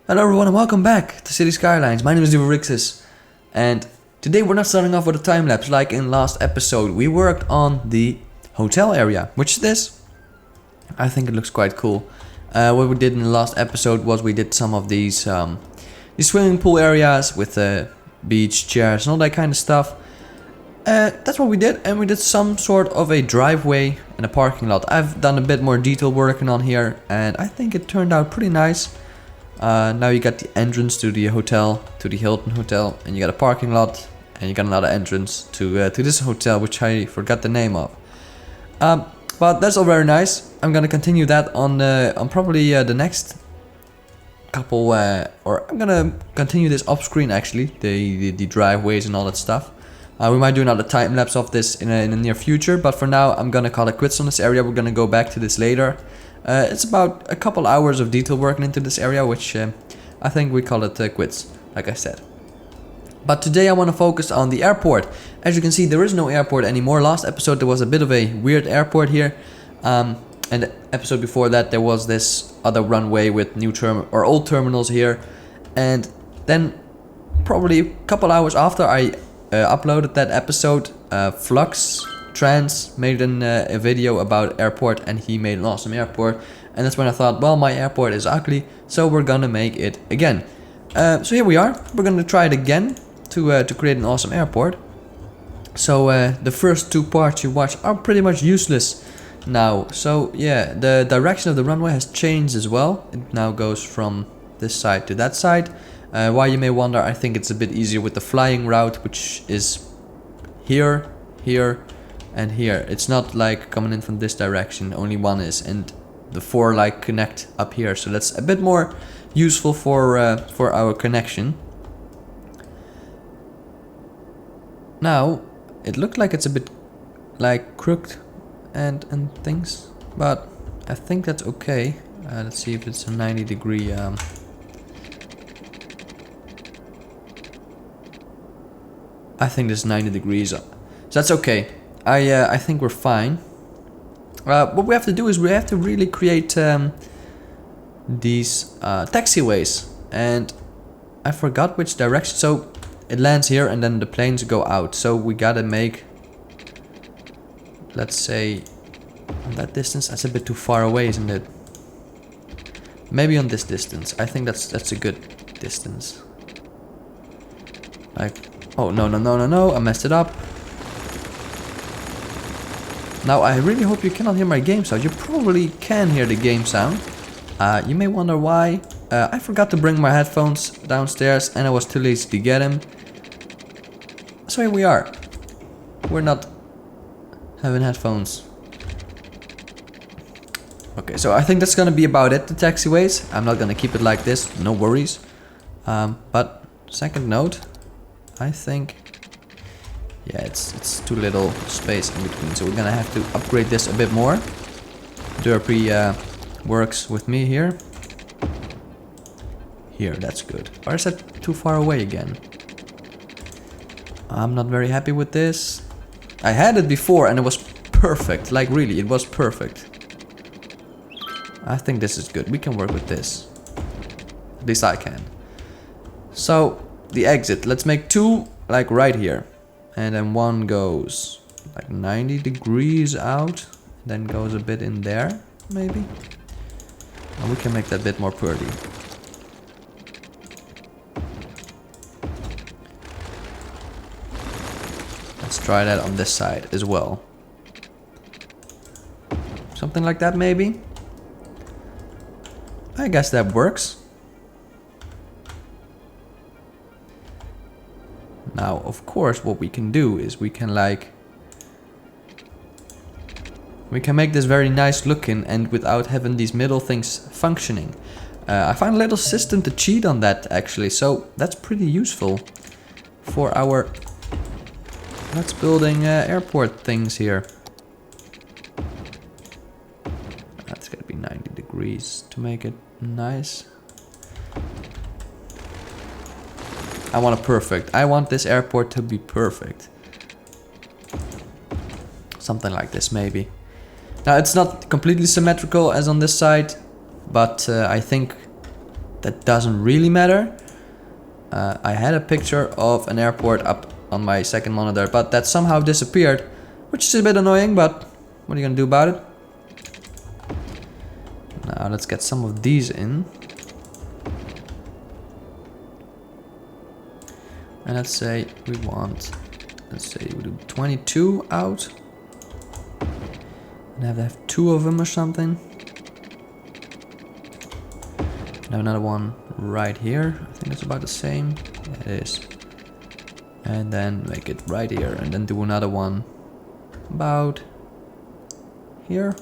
Hello everyone and welcome back to Cities Skylines. My name is Rixis, and today we're not starting off with a time lapse like in last episode. We worked on the hotel area, which is this. I think it looks quite cool. What we did in the last episode was we did some of these swimming pool areas with beach chairs and all that kind of stuff. That's what we did, and we did some sort of a driveway and a parking lot. I've done a bit more detail working on here, and I think it turned out pretty nice. Now you got the entrance to the hotel, to the Hilton Hotel, and you got a parking lot, and you got another entrance to this hotel, which I forgot the name of. But that's all very nice. I'm gonna continue that on probably the next couple, or I'm gonna continue this off screen actually, the driveways and all that stuff. We might do another time lapse of this in the near future, but for now I'm gonna call it quits on this area. We're gonna go back to this later. It's about a couple hours of detail working into this area, which I think we call it quits, like I said. But today I want to focus on the airport. As you can see, there is no airport anymore. Last episode there was a bit of a weird airport here, and the episode before that there was this other runway with new old terminals here. And then probably a couple hours after I uploaded that episode, Flux Trans made a video about airport, and he made an awesome airport, and that's when I thought, well, my airport is ugly, so we're gonna make it again. So here we are. We're gonna try it again to create an awesome airport. So the first two parts you watch are pretty much useless now. So yeah, the direction of the runway has changed as well. It now goes from this side to that side. Why, you may wonder, I think it's a bit easier with the flying route, which is here, here, and here. It's not like coming in from this direction, only one is, and the four like connect up here, so that's a bit more useful for our connection. Now it looked like it's a bit like crooked and things, but I think that's okay. Let's see if it's a 90-degree I think this is 90 degrees, so that's okay. I think we're fine. What we have to do is we have to really create these taxiways, and I forgot which direction. So it lands here and then the planes go out, so we gotta make, let's say, on that distance. That's a bit too far away, isn't it? Maybe on this distance. I think that's a good distance. Like, oh no, I messed it up. Now I really hope you cannot hear my game sound. You probably can hear the game sound. You may wonder why. I forgot to bring my headphones downstairs and I was too lazy to get them. So here we are. We're not having headphones. Okay, so I think that's gonna be about it, the taxiways. I'm not gonna keep it like this, no worries. But second note, I think, yeah, it's too little space in between, so we're gonna have to upgrade this a bit more. Derpy works with me here. Here, that's good. Or is that too far away again? I'm not very happy with this. I had it before and it was perfect, like really, it was perfect. I think this is good. We can work with this. At least I can. So the exit, let's make two like right here, and then one goes like 90 degrees out, then goes a bit in there maybe, and we can make that bit more pretty. Let's try that on this side as well, something like that maybe. I guess that works. Now, of course, what we can do is we can make this very nice looking and without having these middle things functioning. I found a little system to cheat on that actually, so that's pretty useful for our let's building airport things here. That's gotta be 90 degrees to make it nice. I want it perfect. I want this airport to be perfect. Something like this maybe. Now it's not completely symmetrical as on this side, but I think that doesn't really matter. I had a picture of an airport up on my second monitor, but that somehow disappeared, which is a bit annoying, but what are you gonna do about it? Now let's get some of these in. And let's say we want, let's say we do 22 out. And have to have 2 of them or something. Now another one right here. I think it's about the same. Yeah, it is. And then make it right here. And then do another one about here.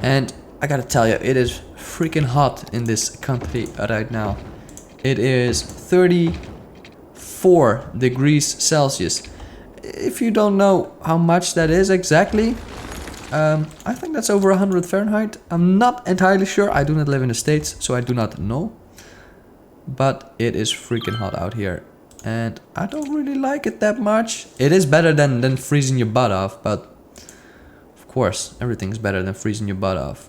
And I gotta tell you, it is freaking hot in this country right now. It is 34 degrees Celsius. If you don't know how much that is exactly, I think that's over 100 Fahrenheit. I'm not entirely sure. I do not live in the States, so I do not know. But it is freaking hot out here. And I don't really like it that much. It is better than freezing your butt off, but of course, everything's better than freezing your butt off.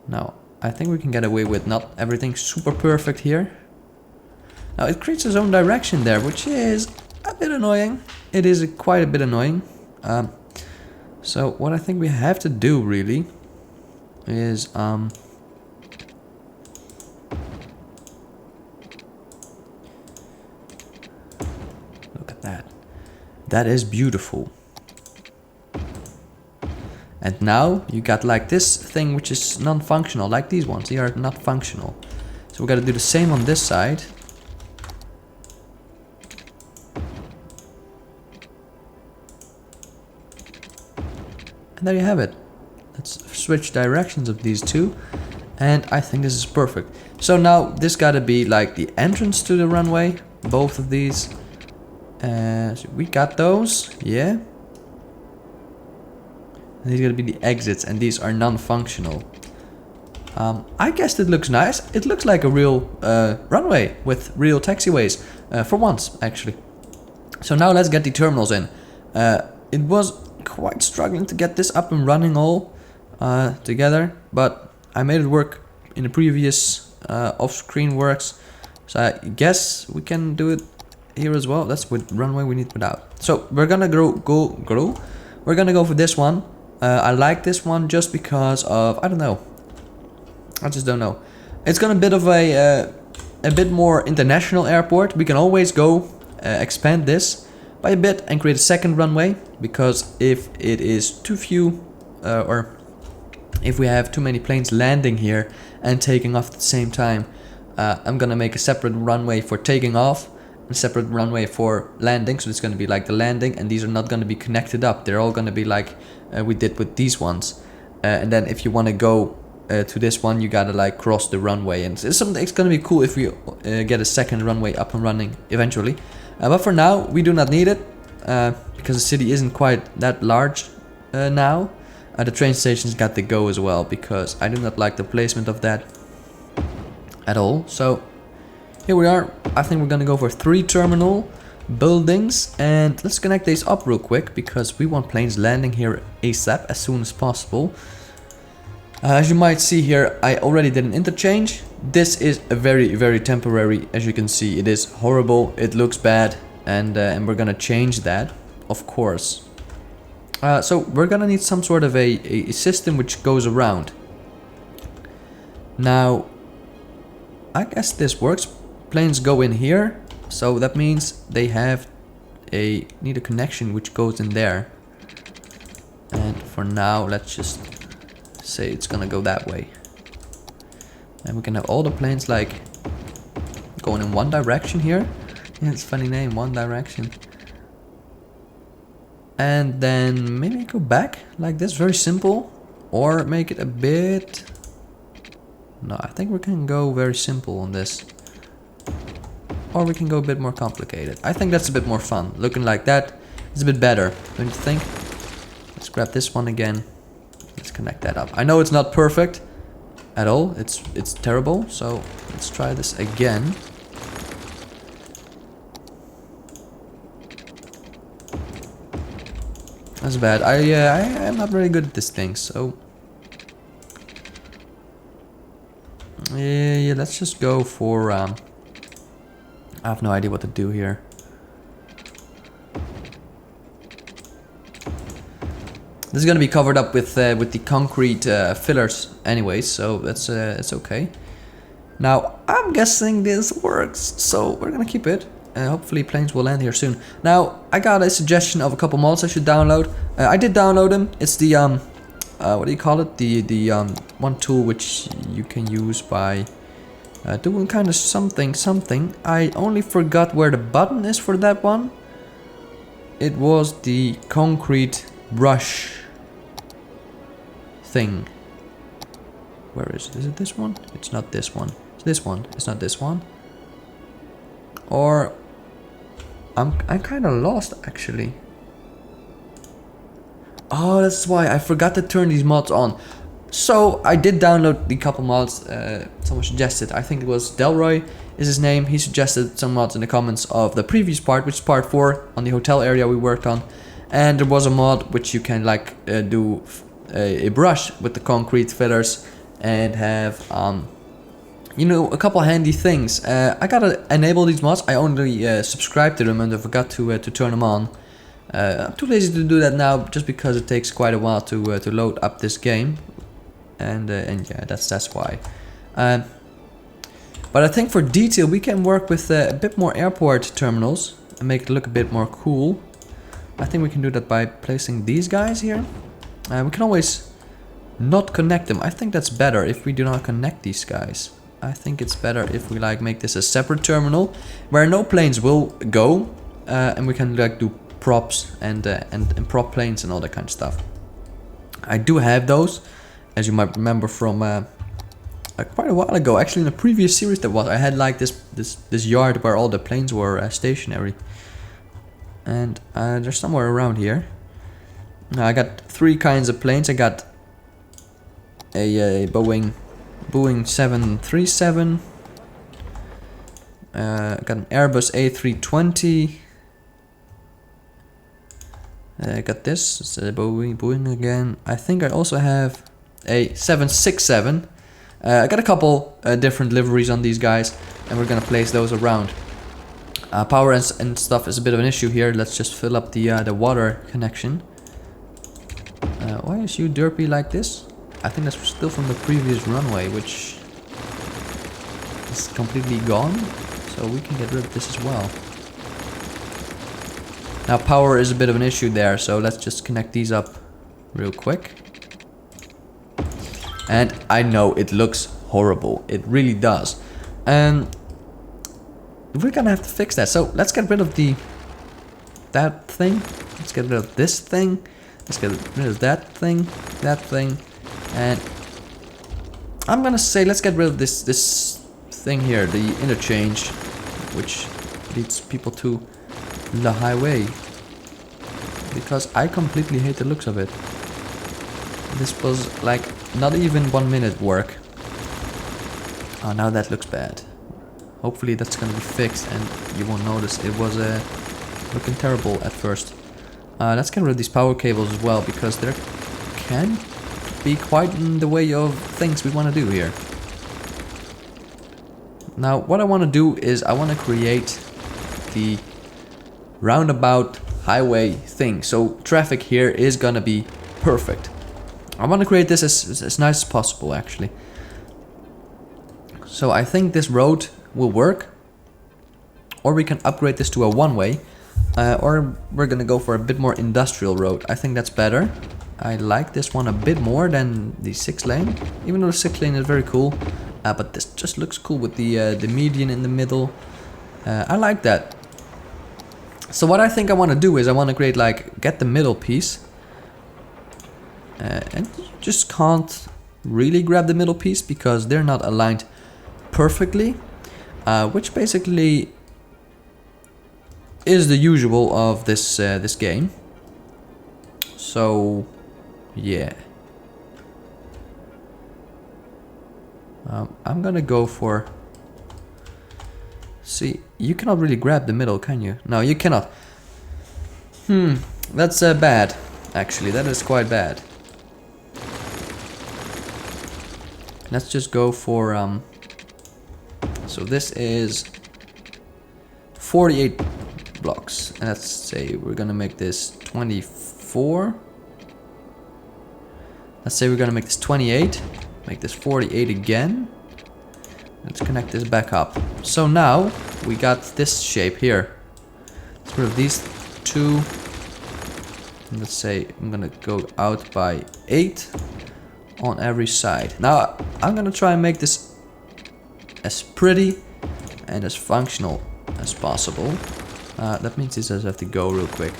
Now, I think we can get away with not everything super perfect here. Now, it creates its own direction there, which is a bit annoying. It is quite a bit annoying. So, what I think we have to do, really, is... look at that. That is beautiful. And now you got like this thing which is non-functional, like these ones. They are not functional. So we got to do the same on this side. And there you have it. Let's switch directions of these two. And I think this is perfect. So now this got to be like the entrance to the runway. Both of these. So we got those. Yeah. And these are going to be the exits, and these are non-functional. I guess it looks nice. It looks like a real runway with real taxiways, for once, actually. So now let's get the terminals in. It was quite struggling to get this up and running all together, but I made it work in the previous off-screen works. So I guess we can do it here as well. That's what runway we need without. So we're gonna go. We're gonna go for this one. I like this one just because of, I don't know. I just don't know. It's gonna bit of a bit more international airport. We can always go expand this by a bit and create a second runway, because if it is too few or if we have too many planes landing here and taking off at the same time, I'm gonna make a separate runway for taking off, a separate runway for landing. So it's gonna be like the landing, and these are not gonna be connected up. They're all gonna be like we did with these ones. And then if you want to go to this one, you gotta like cross the runway, and it's gonna be cool if we get a second runway up and running eventually. But for now, we do not need it because the city isn't quite that large now. The train station's got to go as well, because I do not like the placement of that at all. So here we are. I think we're gonna go for 3 terminal buildings, and let's connect these up real quick, because we want planes landing here ASAP, as soon as possible. As you might see here, I already did an interchange. This is a very temporary. As you can see, it is horrible, it looks bad, and we're gonna change that, of course. So we're gonna need some sort of a system which goes around. Now, I guess this works. Planes go in here, so that means they need a connection which goes in there. And for now, let's just say it's gonna go that way. And we can have all the planes like going in one direction here. Yeah, it's a funny name, One Direction. And then maybe go back like this, very simple. Or make it a bit... No, I think we can go very simple on this. Or we can go a bit more complicated. I think that's a bit more fun. Looking like that is a bit better, don't you think? Let's grab this one again. Let's connect that up. I know it's not perfect at all. It's terrible. So let's try this again. That's bad. I am not very good at this thing, so yeah, let's just go for I have no idea what to do here. This is gonna be covered up with the concrete fillers anyways, so that's it's okay. Now I'm guessing this works, so we're gonna keep it. Hopefully planes will land here soon. Now I got a suggestion of a couple mods I should download. I did download them. It's the what do you call it? The one tool which you can use by doing kind of something. I only forgot where the button is for that one. It was the concrete brush thing. Where is it? Is it this one? It's not this one. It's this one. It's not this one. Or I'm kind of lost actually. Oh, that's why I forgot to turn these mods on. So I did download the couple mods someone suggested. I think it was Delroy is his name. He suggested some mods in the comments of the previous part, which is part 4 on the hotel area we worked on. And there was a mod which you can like do a brush with the concrete fillers and have you know, a couple handy things. I gotta enable these mods. I only subscribed to them and I forgot to turn them on. I'm too lazy to do that now, just because it takes quite a while to load up this game, and yeah, that's why. But I think for detail we can work with a bit more airport terminals and make it look a bit more cool. I think we can do that by placing these guys here. We can always not connect them. I think that's better if we do not connect these guys. I think it's better if we like make this a separate terminal where no planes will go, and we can like do props and prop planes and all that kind of stuff. I do have those, as you might remember from quite a while ago. Actually, in a previous series that was, I had like this yard where all the planes were stationary, and they're somewhere around here. Now I got 3 kinds of planes. I got a Boeing 737. I got an Airbus A320. I got this. It's a Boeing again. I think I also have a 767. I got a couple different liveries on these guys, and we're gonna place those around. Power and stuff is a bit of an issue here. Let's just fill up the water connection. Why is you derpy like this? I think that's still from the previous runway, which is completely gone. So we can get rid of this as well. Now power is a bit of an issue there, so let's just connect these up real quick. And I know it looks horrible. It really does. And we're gonna have to fix that. So let's get rid of that thing. Let's get rid of this thing. Let's get rid of that thing. And I'm gonna say let's get rid of this thing here, the interchange, which leads people to the highway, because I completely hate the looks of it. This was like not even 1 minute work. Oh, now that looks bad. Hopefully that's gonna be fixed and you won't notice it was looking terrible at first. Let's get rid of these power cables as well, because there can be quite in the way of things we want to do here. Now what I want to do is I want to create the roundabout highway thing, so traffic here is gonna be perfect. I want to create this as nice as possible actually. So I think this road will work, or we can upgrade this to a one-way, or we're gonna go for a bit more industrial road. I think that's better. I like this one a bit more than the 6-lane, even though the 6-lane is very cool. But this just looks cool with the median in the middle. I like that. So what I think I want to do is I want to create like get the middle piece, and you just can't really grab the middle piece because they're not aligned perfectly, which basically is the usual of this this game. So yeah, I'm gonna go for. See, you cannot really grab the middle, can you? No, you cannot. That's bad. Actually, that is quite bad. Let's just go for so this is 48 blocks, and let's say we're gonna make this 24. Let's say we're gonna make this 28, make this 48 again. Let's connect this back up. So now we got this shape here. Let's rid of these two. And let's say I'm gonna go out by 8 on every side. Now I'm gonna try and make this as pretty and as functional as possible. That means this does have to go real quick.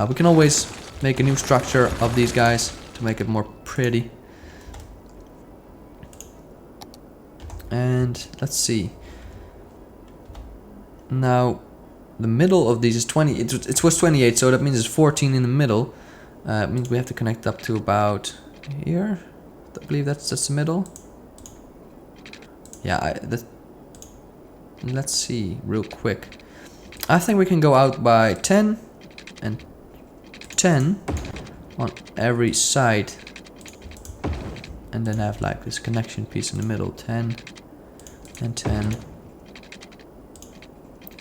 We can always make a new structure of these guys to make it more pretty. And let's see. Now the middle of these is 20. It was 28, so that means it's 14 in the middle. It means we have to connect up to about here. I believe that's the middle. Yeah, let's see real quick. I think we can go out by 10 and 10 on every side, and then have like this connection piece in the middle. 10 and 10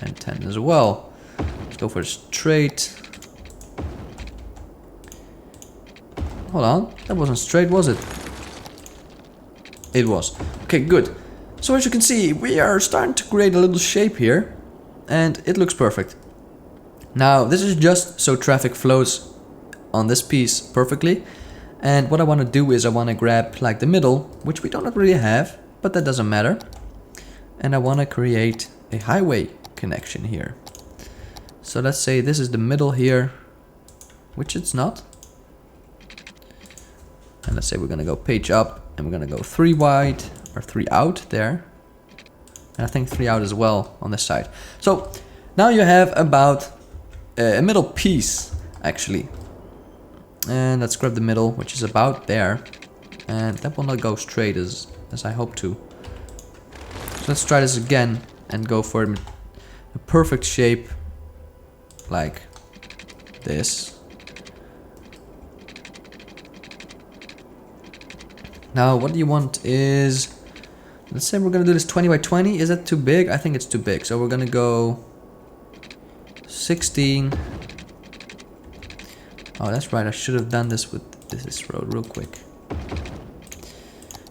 and 10 as well. Let's go for straight. Hold on, that wasn't straight, was it? It was. Okay, good. So as you can see, we are starting to create a little shape here, and it looks perfect. Now this is just so traffic flows on this piece perfectly, and what I want to do is I want to grab like the middle, which we don't really have, but that doesn't matter, and I want to create a highway connection here. So let's say this is the middle here, which it's not, and let's say we're gonna go page up, and we're gonna go 3 wide or 3 out there, and I think 3 out as well on this side. So now you have about a middle piece actually, and let's grab the middle, which is about there, and that will not go straight as I hope to. So let's try this again and go for a perfect shape like this. Now what you want is, let's say we're gonna do this 20 by 20. Is that too big? I think it's too big. So we're gonna go 16. Oh, that's right. I should have done this with this road real quick.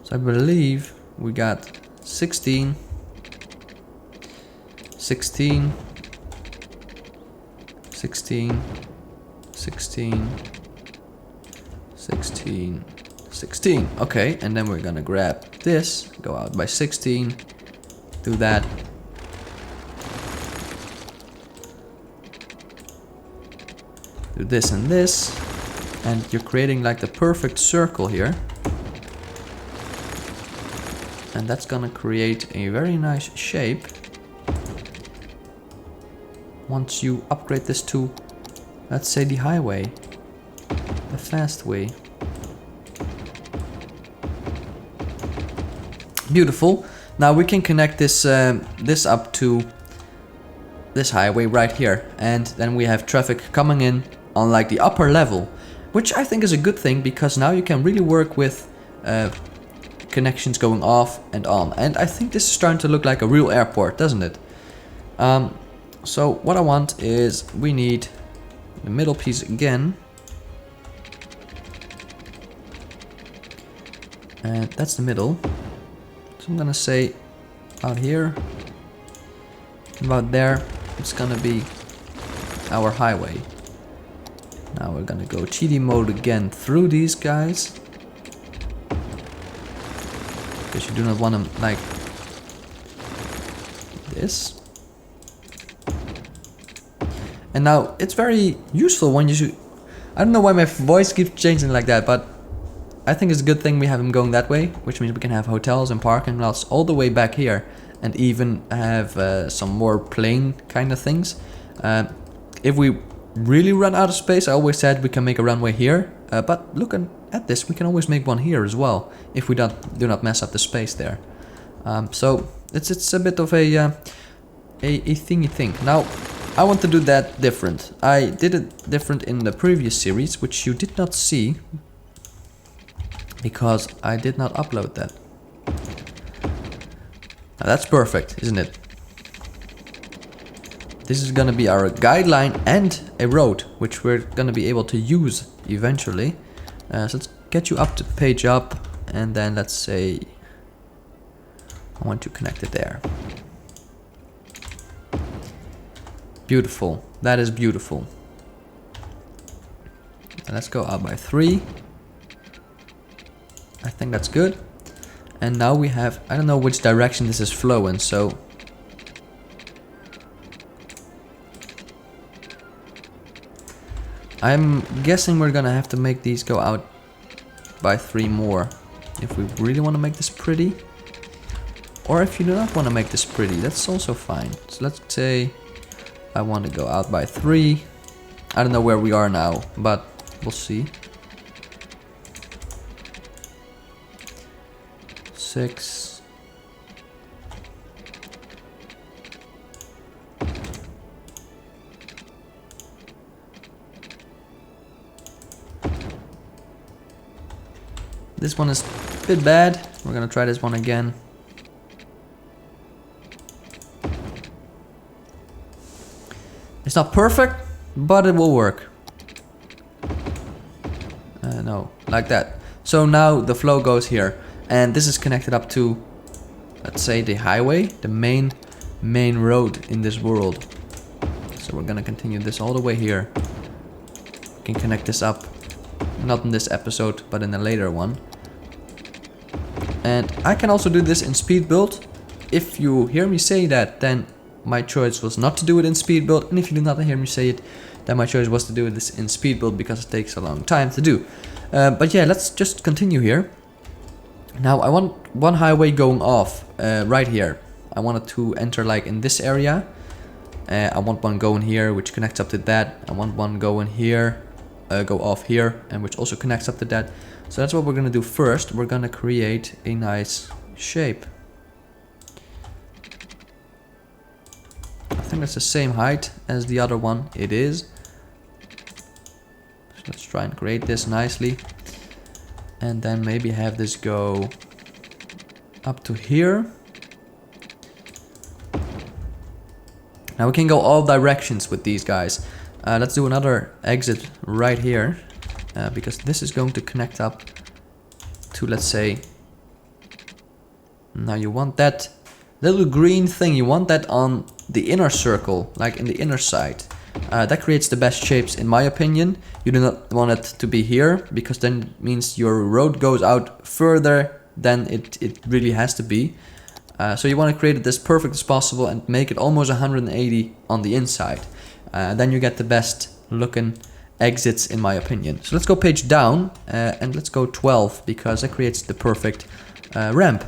So I believe we got 16, 16, 16, 16, 16, 16. Okay, and then we're gonna grab this, go out by 16, do that. Do this and this, and you're creating like the perfect circle here. And that's gonna create a very nice shape. Once you upgrade this to, let's say, the highway, the fast way. Beautiful. Now we can connect this this up to this highway right here, and then we have traffic coming in on like the upper level, which I think is a good thing, because now you can really work with connections going off and on, and I think this is starting to look like a real airport, doesn't it? So what I want is, we need the middle piece again, and that's the middle. So I'm gonna say out here, about there, it's gonna be our highway. Now we're gonna go cheaty mode again through these guys, because you do not want them like this. And now it's very useful when you I don't know why my voice keeps changing like that, but I think it's a good thing we have them going that way, which means we can have hotels and parking lots all the way back here, and even have some more plain kind of things. If we really run out of space, I always said we can make a runway here, but looking at this, we can always make one here as well, if we do not mess up the space there. So it's a bit of a thingy thing. Now I want to do that different. I did it different in the previous series, which you did not see because I did not upload that. Now that's perfect, isn't it? This is gonna be our guideline and a road, which we're gonna be able to use eventually. So let's get you up to page up, and then let's say I want to connect it there. Beautiful. That is beautiful. And let's go up by 3. I think that's good. And now we have, I don't know which direction this is flowing, so I'm guessing we're gonna have to make these go out by 3 more if we really want to make this pretty. Or if you do not want to make this pretty, that's also fine. So let's say I want to go out by 3. I don't know where we are now, but we'll see. 6. This one is a bit bad. We're gonna try this one again. It's not perfect, but it will work. No, like that. So now the flow goes here, and this is connected up to, let's say, the highway, the main road in this world. So we're gonna continue this all the way here. We can connect this up, not in this episode, but in a later one. And I can also do this in speed build. If you hear me say that, then my choice was not to do it in speed build, and if you do not hear me say it, then my choice was to do this in speed build because it takes a long time to do. But yeah, let's just continue here. Now I want one highway going off right here. I want it to enter like in this area. I want one going here, which connects up to that. I want one going here, go off here, and which also connects up to that. So that's what we're gonna do first. We're gonna create a nice shape. I think that's the same height as the other one. It is. So let's try and create this nicely. And then maybe have this go up to here. Now we can go all directions with these guys. Let's do another exit right here. Because this is going to connect up to, let's say, now you want that little green thing, you want that on the inner circle, like in the inner side. That creates the best shapes in my opinion. You do not want it to be here, because then it means your road goes out further than it really has to be. So you want to create it as perfect as possible and make it almost 180 on the inside. Then you get the best looking exits in my opinion. So let's go page down and let's go 12 because that creates the perfect ramp.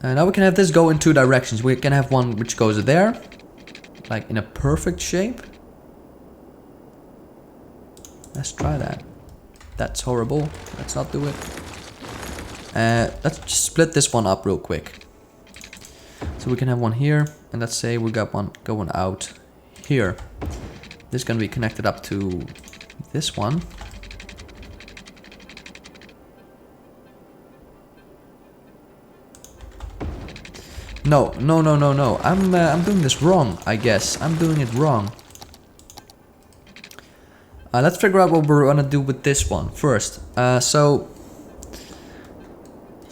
Now we can have this go in 2 directions. We can have one which goes there, like in a perfect shape. Let's try that. That's horrible. Let's not do it. Let's just split this one up real quick. So we can have one here, and let's say we got one going out here. This is going to be connected up to this one. No. I'm doing this wrong, I guess. I'm doing it wrong. Let's figure out what we're going to do with this one first. So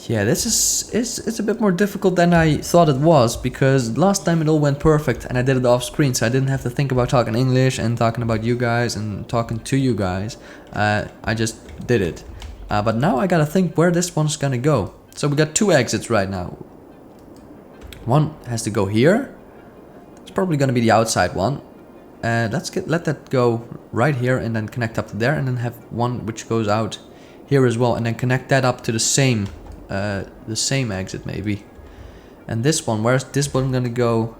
yeah, this is a bit more difficult than I thought it was, because last time it all went perfect and I did it off screen, so I didn't have to think about talking English and talking about you guys and talking to you guys. I just did it. But now I gotta think where this one's gonna go. So we got 2 exits right now. One has to go here. It's probably gonna be the outside one. Let that go right here and then connect up to there, and then have one which goes out here as well, and then connect that up to the same exit maybe. And this one, where's this one gonna go?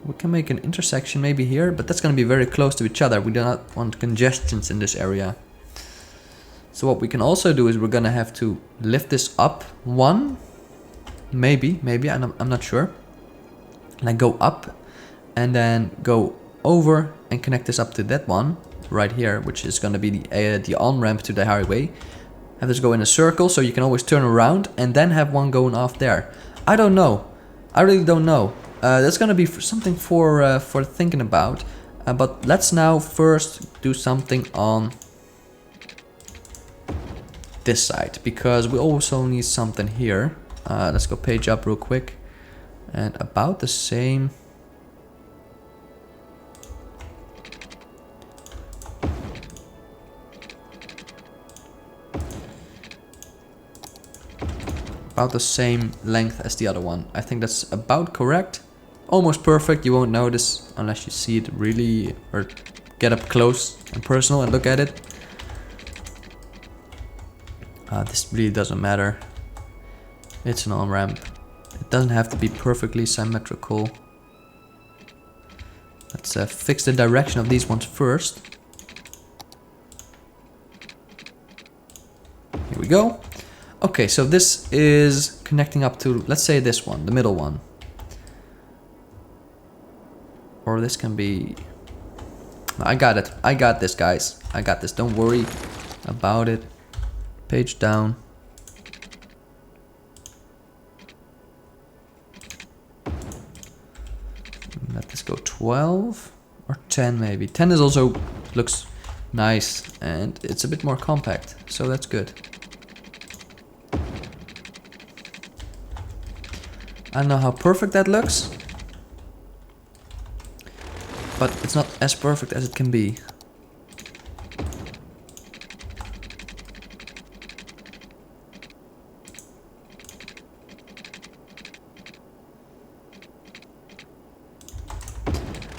We can make an intersection maybe here, but that's gonna be very close to each other. We do not want congestions in this area. So what we can also do is we're gonna have to lift this up one, maybe, I'm not sure. like go up and then go over and connect this up to that one right here, which is going to be the on-ramp to the highway. Have this go in a circle so you can always turn around and then have one going off there. I don't know. I really don't know. That's going to be something for thinking about. But let's now first do something on this side, because we also need something here. Let's go page up real quick. And about the same. About the same length as the other one. I think that's about correct. Almost perfect. You won't notice unless you see it really or get up close and personal and look at it. This really doesn't matter. It's an on-ramp. It doesn't have to be perfectly symmetrical. Let's fix the direction of these ones first. Here we go. Okay, so this is connecting up to, let's say this one, the middle one. Or this can be... I got it. I got this, guys. I got this. Don't worry about it. Page down. Let this go 12 or 10 maybe. 10 is also looks nice and it's a bit more compact, so that's good. I don't know how perfect that looks, but it's not as perfect as it can be.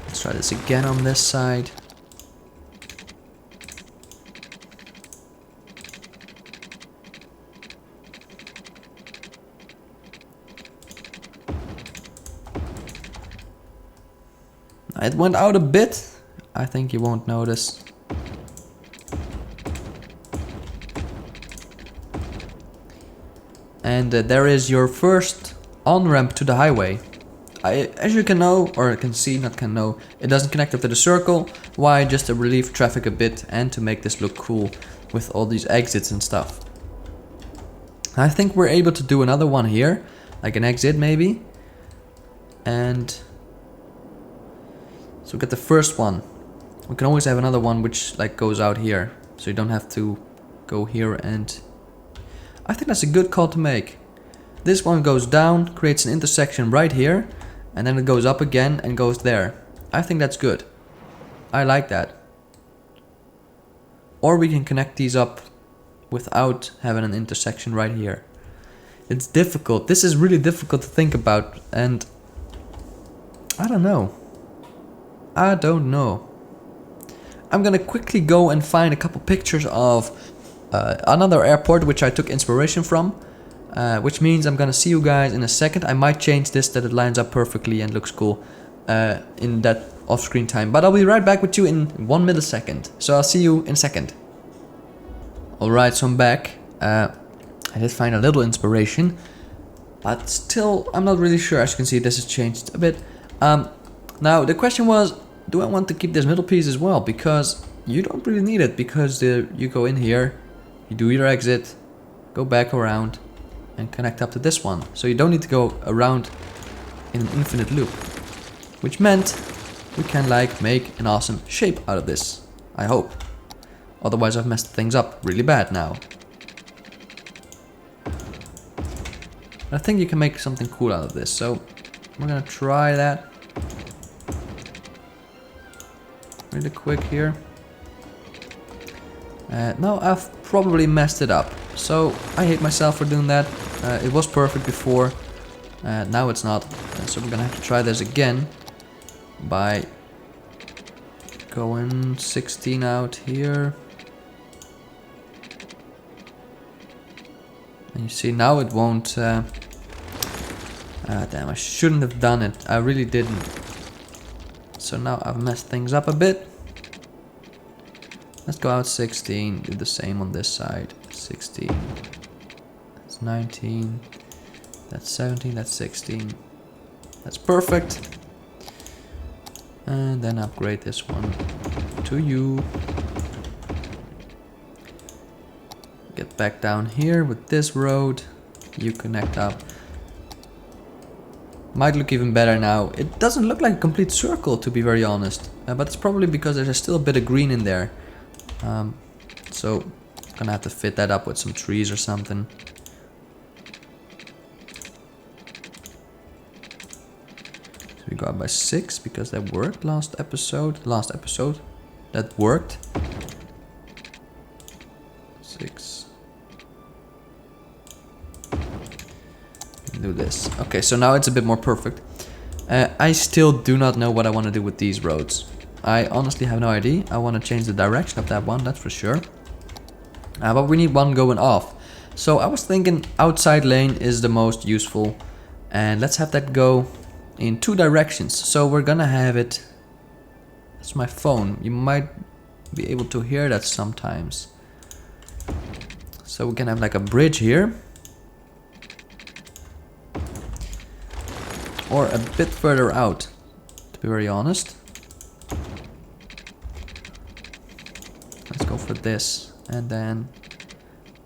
Let's try this again on this side. It went out a bit. I think you won't notice. And there is your first on-ramp to the highway. As you can know, or can see, not can know, it doesn't connect up to the circle. Why? Just to relieve traffic a bit and to make this look cool with all these exits and stuff. I think we're able to do another one here, like an exit maybe. And so we got the first one. We can always have another one which like goes out here, so you don't have to go here. And I think that's a good call to make. This one goes down, creates an intersection right here, and then it goes up again and goes there. I think that's good. I like that. Or we can connect these up without having an intersection right here. It's difficult. This is really difficult to think about, and I don't know. I don't know. I'm gonna quickly go and find a couple pictures of another airport which I took inspiration from, which means I'm gonna see you guys in a second. I might change this that it lines up perfectly and looks cool in that off-screen time, but I'll be right back with you in 1 millisecond. So I'll see you in a second. Alright, so I'm back. I did find a little inspiration, but still I'm not really sure. As you can see, this has changed a bit. Now the question was, do I want to keep this middle piece as well? Because you don't really need it, because you go in here, you do your exit, go back around and connect up to this one. So you don't need to go around in an infinite loop, which meant we can like make an awesome shape out of this, I hope. Otherwise I've messed things up really bad now. I think you can make something cool out of this, so we're gonna try that. Really quick here. Now I've probably messed it up, so I hate myself for doing that. It was perfect before, now it's not. So we're gonna have to try this again by going 16 out here. And you see now it won't. Damn, I shouldn't have done it. I really didn't. So now I've messed things up a bit. Let's go out 16, do the same on this side. 16, that's 19, that's 17, that's 16. That's perfect. And then upgrade this one to you. Get back down here with this road. You connect up. Might look even better now. It doesn't look like a complete circle, to be very honest. But it's probably because there's still a bit of green in there. So gonna have to fit that up with some trees or something. So we go up by 6 because that worked last episode. That worked. 6. Do this. Okay, so now it's a bit more perfect. I still do not know what I want to do with these roads. I honestly have no idea. I want to change the direction of that one, that's for sure. But we need one going off. So I was thinking outside lane is the most useful. And let's have that go in 2 directions. So we're gonna have it... That's my phone. You might be able to hear that sometimes. So we can have like a bridge here. Or a bit further out, to be very honest. Let's go for this. And then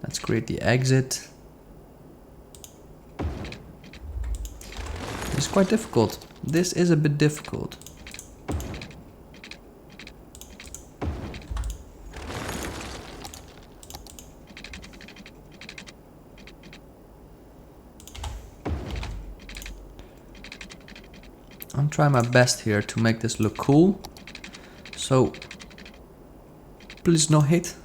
let's create the exit. It's quite difficult. This is a bit difficult. I'm trying my best here to make this look cool. So, please no hate.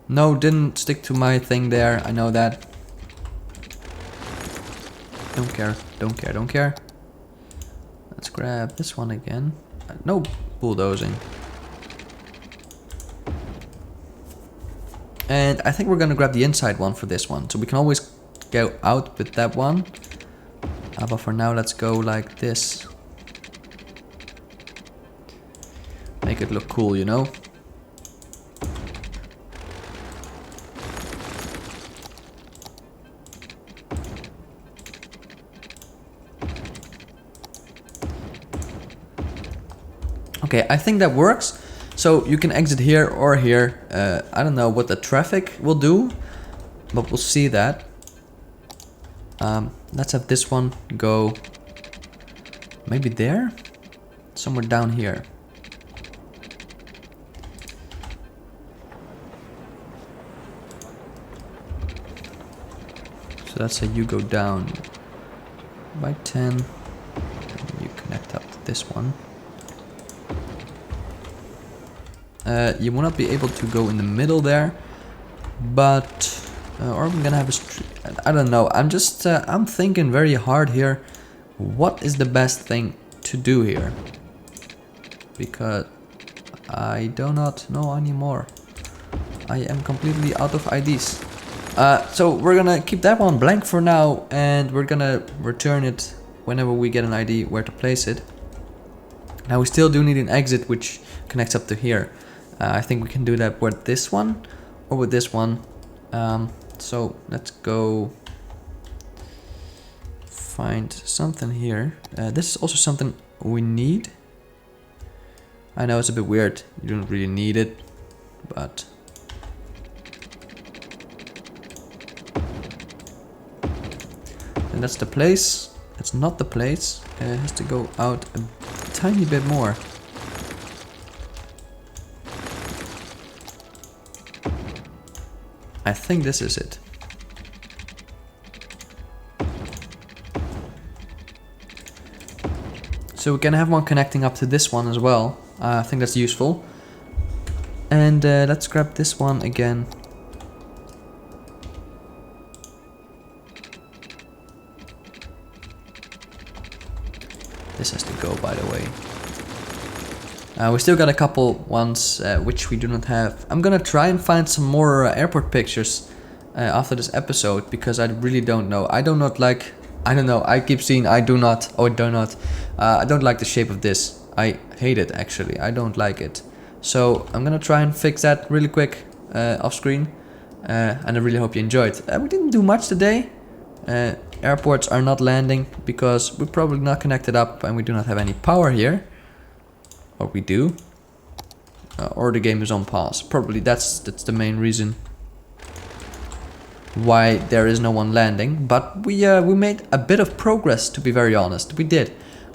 No, didn't stick to my thing there. I know that. Don't care, don't care, don't care. Let's grab this one again. No bulldozing. And I think we're gonna grab the inside one for this one. So we can always go out with that one. But for now, let's go like this. Make it look cool, you know? Okay, I think that works. So you can exit here or here. I don't know what the traffic will do, but we'll see that. Let's have this one go maybe there? Somewhere down here. So let's say you go down by 10 and you connect up to this one. You will not be able to go in the middle there, but or I'm gonna have a street. I don't know. I'm just I'm thinking very hard here. What is the best thing to do here? Because I do not know anymore. I am completely out of ideas. So we're gonna keep that one blank for now, and we're gonna return it whenever we get an idea where to place it. Now we still do need an exit which connects up to here. I think we can do that with this one or with this one. So let's go find something here. This is also something we need. I know it's a bit weird. You don't really need it, but and that's the place. That's not the place. It has to go out a tiny bit more. I think this is it. So we can have one connecting up to this one as well. I think that's useful. And let's grab this one again. This has to go, by the way. We still got a couple ones which we do not have. I'm gonna try and find some more airport pictures after this episode, because I really don't know. I don't know, I keep seeing I do not. I don't like the shape of this. I hate it, actually. I don't like it. So I'm gonna try and fix that really quick off screen. And I really hope you enjoyed. We didn't do much today. Airports are not landing because we're probably not connected up and we do not have any power here. Or we do. Or the game is on pause. Probably that's the main reason why there is no one landing. But we made a bit of progress, to be very honest. We did.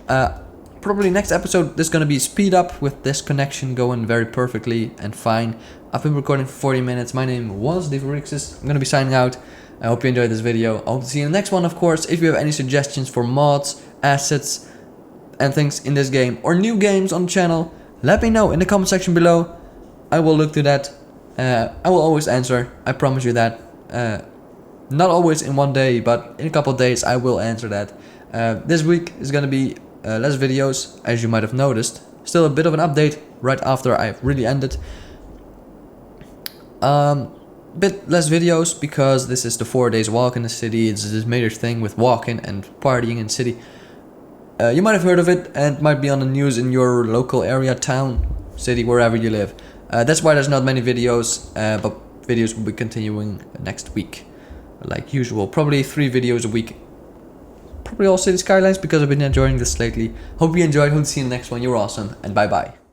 Probably next episode there's gonna be speed up with this connection going very perfectly and fine. I've been recording for 40 minutes. My name was Divorixis. I'm gonna be signing out. I hope you enjoyed this video. I hope to see you in the next one, of course. If you have any suggestions for mods, assets, and things in this game or new games on the channel, let me know in the comment section below. I will look to that. I will always answer. I promise you that. Not always in one day, but in a couple of days I will answer that. This week is gonna be less videos, as you might have noticed. Still a bit of an update right after I've really ended. Bit less videos because this is the 4 days walk in the city. It's this major thing with walking and partying in the city. You might have heard of it and might be on the news in your local area, town, city, wherever you live. That's why there's not many videos, but videos will be continuing next week. Like usual, probably 3 videos a week. Probably all Cities Skylines because I've been enjoying this lately. Hope you enjoyed. Hope to see you in the next one. You're awesome and bye bye.